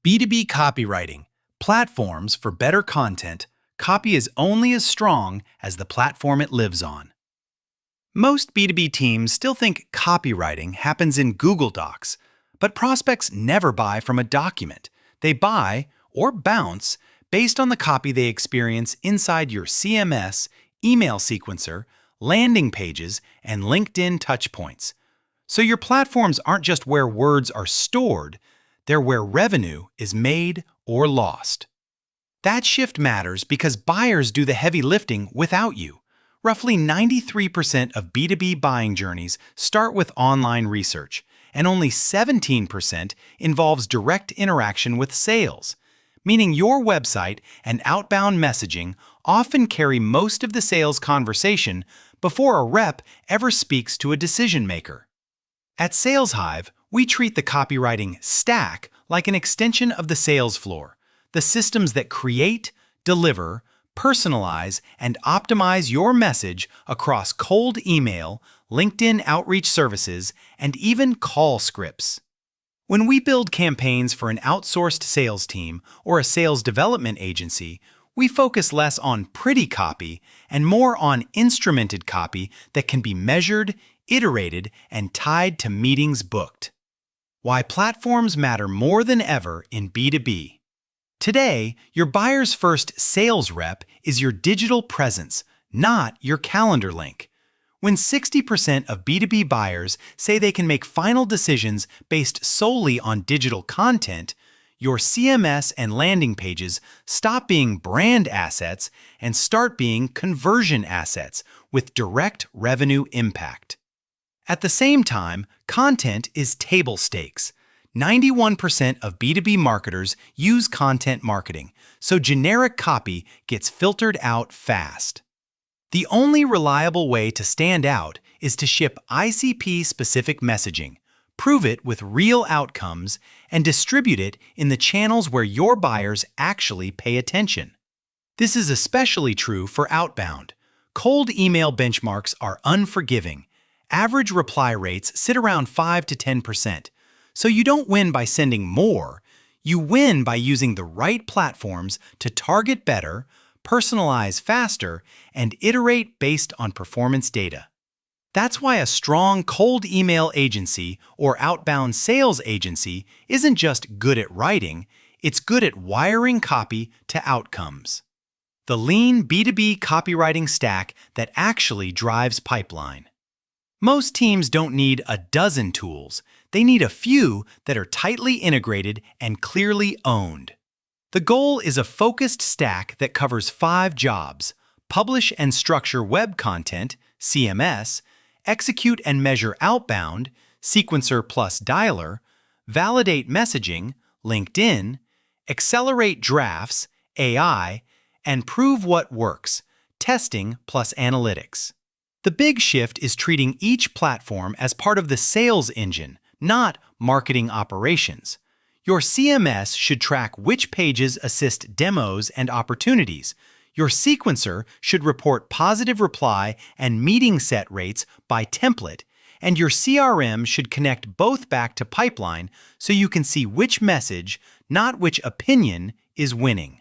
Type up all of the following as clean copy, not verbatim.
B2B Copywriting, platforms for better content. Copy is only as strong as the platform it lives on. Most B2B teams still think copywriting happens in Google Docs, but prospects never buy from a document. They buy, or bounce, based on the copy they experience inside your CMS, email sequencer, landing pages, and LinkedIn touchpoints. So your platforms aren't just where words are stored, they're where revenue is made or lost. That shift matters because buyers do the heavy lifting without you. Roughly 93% of B2B buying journeys start with online research, and only 17% involves direct interaction with sales, meaning your website and outbound messaging often carry most of the sales conversation before a rep ever speaks to a decision maker. At SalesHive, we treat the copywriting stack like an extension of the sales floor, the systems that create, deliver, personalize, and optimize your message across cold email, LinkedIn outreach services, and even call scripts. When we build campaigns for an outsourced sales team or a sales development agency, we focus less on pretty copy and more on instrumented copy that can be measured, iterated, and tied to meetings booked. Why platforms matter more than ever in B2B. Today, your buyer's first sales rep is your digital presence, not your calendar link. When 60% of B2B buyers say they can make final decisions based solely on digital content, your CMS and landing pages stop being brand assets and start being conversion assets with direct revenue impact. At the same time, content is table stakes. 91% of B2B marketers use content marketing, so generic copy gets filtered out fast. The only reliable way to stand out is to ship ICP-specific messaging, prove it with real outcomes, and distribute it in the channels where your buyers actually pay attention. This is especially true for outbound. Cold email benchmarks are unforgiving. Average reply rates sit around 5 to 10%. So you don't win by sending more, you win by using the right platforms to target better, personalize faster, and iterate based on performance data. That's why a strong cold email agency or outbound sales agency isn't just good at writing, it's good at wiring copy to outcomes. The lean B2B copywriting stack that actually drives pipeline. Most teams don't need a dozen tools. They need a few that are tightly integrated and clearly owned. The goal is a focused stack that covers 5 jobs: publish and structure web content, CMS, execute and measure outbound, sequencer plus dialer, validate messaging, LinkedIn, accelerate drafts, AI, and prove what works, testing plus analytics. The big shift is treating each platform as part of the sales engine, not marketing operations. Your CMS should track which pages assist demos and opportunities. Your sequencer should report positive reply and meeting set rates by template, and your CRM should connect both back to pipeline so you can see which message, not which opinion, is winning.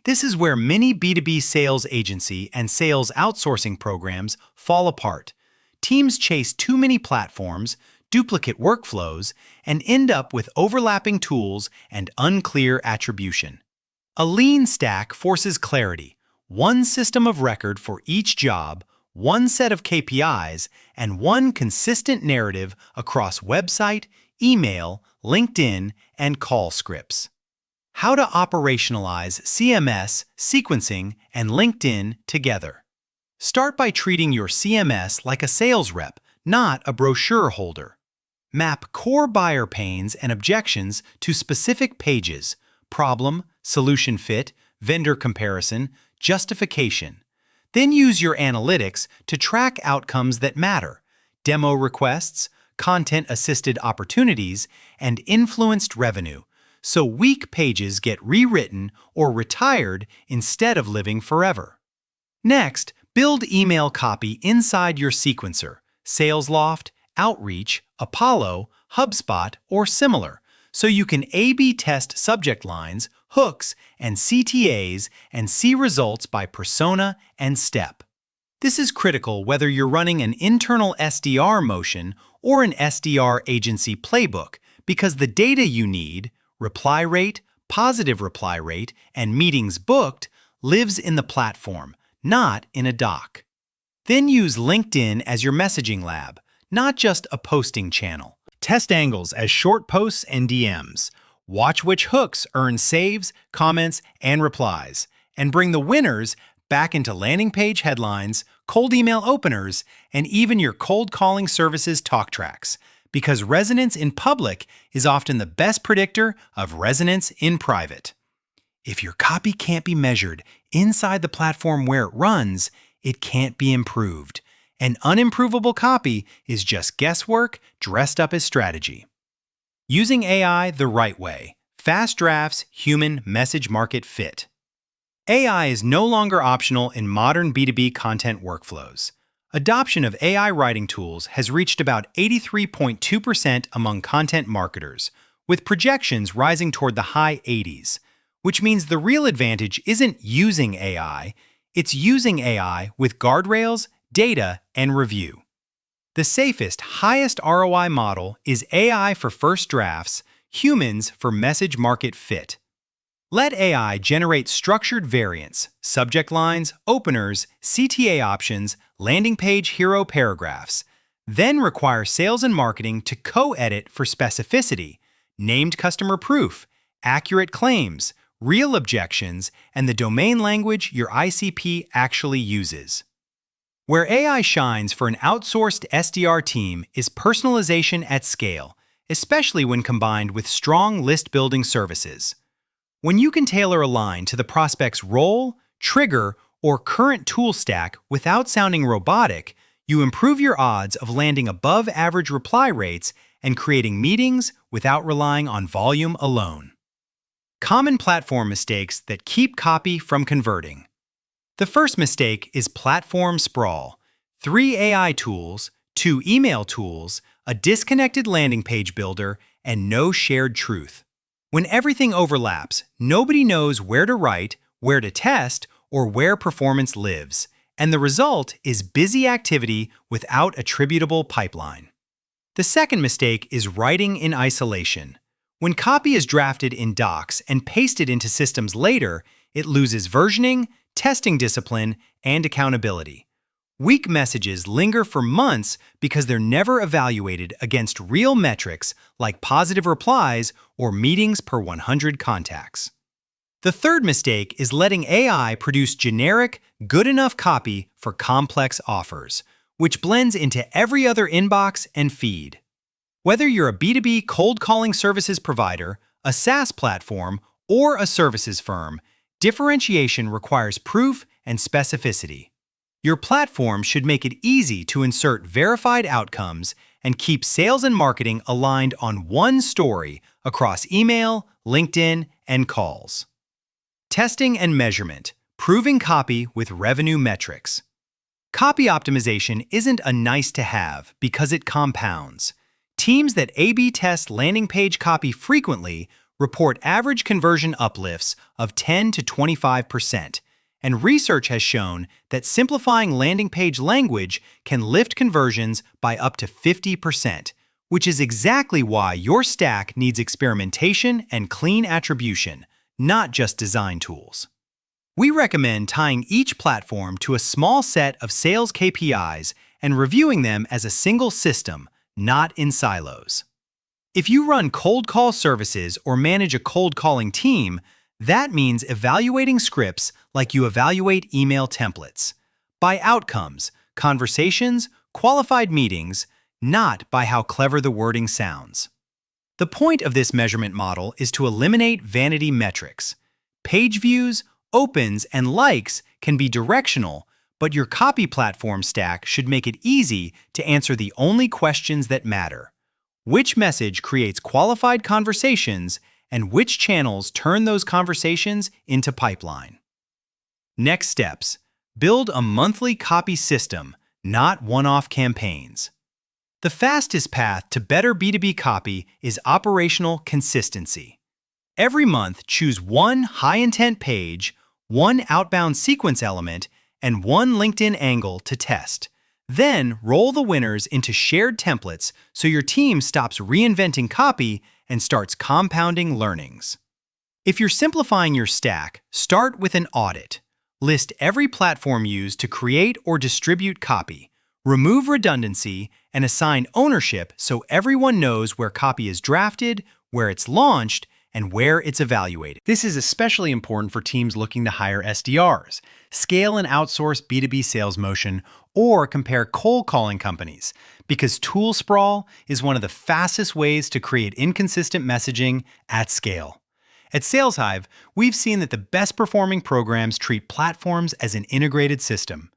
This is where many B2B sales agency and sales outsourcing programs fall apart. Teams chase too many platforms, duplicate workflows, and end up with overlapping tools and unclear attribution. A lean stack forces clarity, one system of record for each job, one set of KPIs, and one consistent narrative across website, email, LinkedIn, and call scripts. How to operationalize CMS, sequencing, and LinkedIn together. Start by treating your CMS like a sales rep, not a brochure holder. Map core buyer pains and objections to specific pages: problem, solution fit, vendor comparison, justification. Then use your analytics to track outcomes that matter: demo requests, content-assisted opportunities, and influenced revenue, so weak pages get rewritten or retired instead of living forever. Next, build email copy inside your sequencer, SalesLoft, Outreach, Apollo, HubSpot, or similar, so you can A/B test subject lines, hooks, and CTAs and see results by persona and step. This is critical whether you're running an internal SDR motion or an SDR agency playbook, because the data you need, reply rate, positive reply rate, and meetings booked, lives in the platform, not in a doc. Then use LinkedIn as your messaging lab, not just a posting channel. Test angles as short posts and DMs. Watch which hooks earn saves, comments, and replies, and bring the winners back into landing page headlines, cold email openers, and even your cold calling services talk tracks, because resonance in public is often the best predictor of resonance in private. If your copy can't be measured inside the platform where it runs, it can't be improved. And unimprovable copy is just guesswork dressed up as strategy. Using AI the right way. Fast drafts, human message market fit. AI is no longer optional in modern B2B content workflows. Adoption of AI writing tools has reached about 83.2% among content marketers, with projections rising toward the high 80s, which means the real advantage isn't using AI, it's using AI with guardrails, data, and review. The safest, highest ROI model is AI for first drafts, humans for message market fit. Let AI generate structured variants, subject lines, openers, CTA options, landing page hero paragraphs. Then require sales and marketing to co-edit for specificity, named customer proof, accurate claims, real objections, and the domain language your ICP actually uses. Where AI shines for an outsourced SDR team is personalization at scale, especially when combined with strong list-building services. When you can tailor a line to the prospect's role, trigger, or current tool stack without sounding robotic, you improve your odds of landing above-average reply rates and creating meetings without relying on volume alone. Common platform mistakes that keep copy from converting. The first mistake is platform sprawl. 3 AI tools, 2 email tools, a disconnected landing page builder, and no shared truth. When everything overlaps, nobody knows where to write, where to test, or where performance lives, and the result is busy activity without attributable pipeline. The second mistake is writing in isolation. When copy is drafted in docs and pasted into systems later, it loses versioning, testing discipline, and accountability. Weak messages linger for months because they're never evaluated against real metrics like positive replies or meetings per 100 contacts. The third mistake is letting AI produce generic, good enough copy for complex offers, which blends into every other inbox and feed. Whether you're a B2B cold calling services provider, a SaaS platform, or a services firm, differentiation requires proof and specificity. Your platform should make it easy to insert verified outcomes and keep sales and marketing aligned on one story across email, LinkedIn, and calls. Testing and measurement, proving copy with revenue metrics. Copy optimization isn't a nice-to-have because it compounds. Teams that A/B test landing page copy frequently report average conversion uplifts of 10 to 25%, and research has shown that simplifying landing page language can lift conversions by up to 50%, which is exactly why your stack needs experimentation and clean attribution, not just design tools. We recommend tying each platform to a small set of sales KPIs and reviewing them as a single system, not in silos. If you run cold call services or manage a cold calling team, that means evaluating scripts like you evaluate email templates, by outcomes, conversations, qualified meetings, not by how clever the wording sounds. The point of this measurement model is to eliminate vanity metrics. Page views, opens, and likes can be directional, but your copy platform stack should make it easy to answer the only questions that matter. Which message creates qualified conversations, and which channels turn those conversations into pipeline? Next steps. Build a monthly copy system, not one-off campaigns. The fastest path to better B2B copy is operational consistency. Every month, choose one high-intent page, one outbound sequence element, and one LinkedIn angle to test. Then, roll the winners into shared templates so your team stops reinventing copy and starts compounding learnings. If you're simplifying your stack, start with an audit. List every platform used to create or distribute copy. Remove redundancy and assign ownership so everyone knows where copy is drafted, where it's launched, and where it's evaluated. This is especially important for teams looking to hire SDRs, scale and outsource B2B sales motion, or compare cold calling companies, because tool sprawl is one of the fastest ways to create inconsistent messaging at scale. At SalesHive, we've seen that the best performing programs treat platforms as an integrated system.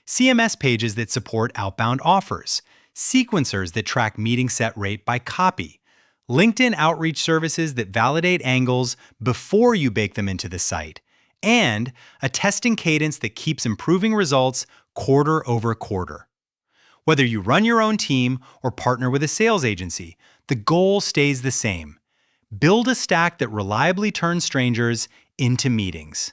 CMS pages that support outbound offers, sequencers that track meeting set rate by copy, LinkedIn outreach services that validate angles before you bake them into the site, and a testing cadence that keeps improving results quarter over quarter. Whether you run your own team or partner with a sales agency, the goal stays the same. Build a stack that reliably turns strangers into meetings.